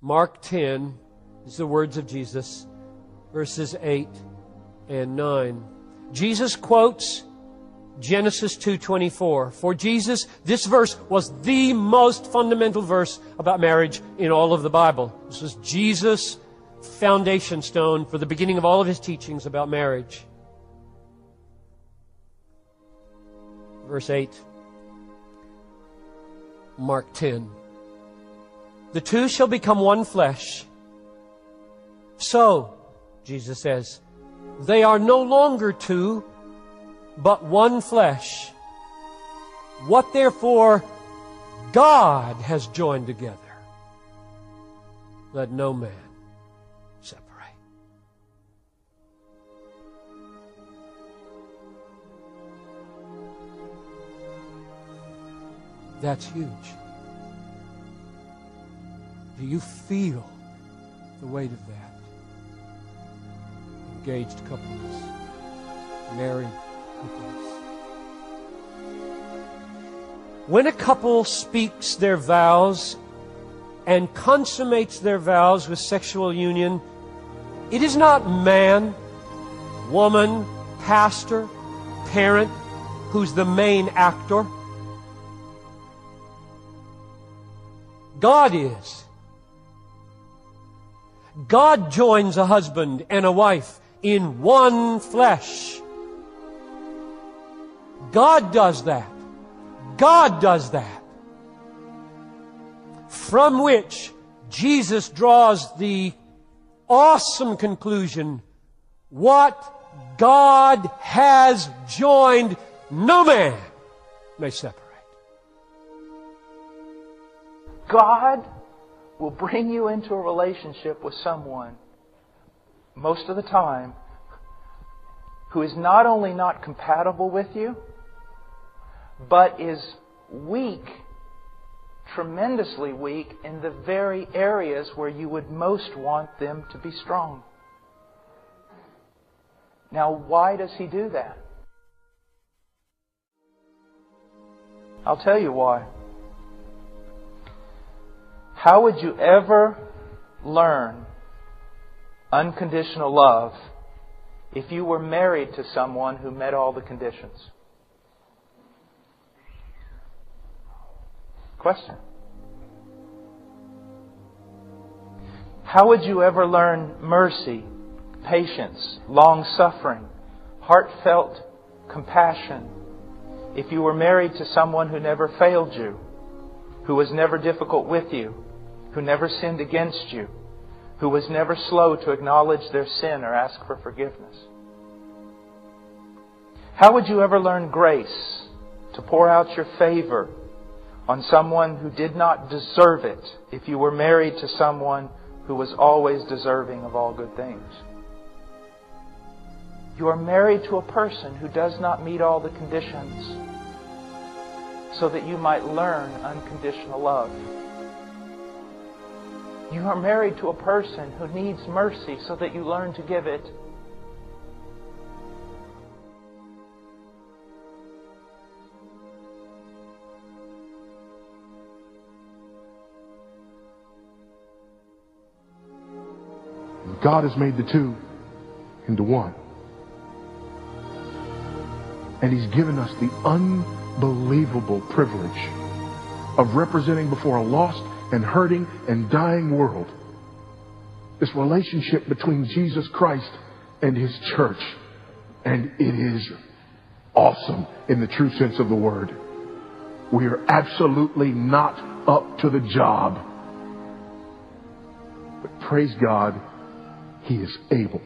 Mark 10 is the words of Jesus, verses 8 and 9. Jesus quotes Genesis 2:24. For Jesus, this verse was the most fundamental verse about marriage in all of the Bible. This was Jesus' foundation stone for the beginning of all of His teachings about marriage. Verse 8, Mark 10. The two shall become one flesh. So, Jesus says, they are no longer two, but one flesh. What therefore God has joined together, let no man separate. That's huge. Do you feel the weight of that? Engaged couples, married couples. When a couple speaks their vows and consummates their vows with sexual union, it is not man, woman, pastor, parent who's the main actor. God is. God joins a husband and a wife in one flesh. God does that. God does that. From which Jesus draws the awesome conclusion, what God has joined, no man may separate. God will bring you into a relationship with someone, most of the time, who is not only not compatible with you, but is weak, tremendously weak, in the very areas where you would most want them to be strong. Now, why does He do that? I'll tell you why. How would you ever learn unconditional love if you were married to someone who met all the conditions? Question. How would you ever learn mercy, patience, long-suffering, heartfelt compassion if you were married to someone who never failed you, who was never difficult with you, who never sinned against you, who was never slow to acknowledge their sin or ask for forgiveness? How would you ever learn grace to pour out your favor on someone who did not deserve it if you were married to someone who was always deserving of all good things? You are married to a person who does not meet all the conditions so that you might learn unconditional love. You are married to a person who needs mercy so that you learn to give it. God has made the two into one. And He's given us the unbelievable privilege of representing before a lost and hurting and dying world this relationship between Jesus Christ and His church. And it is awesome in the true sense of the word. We are absolutely not up to the job. But praise God, He is able.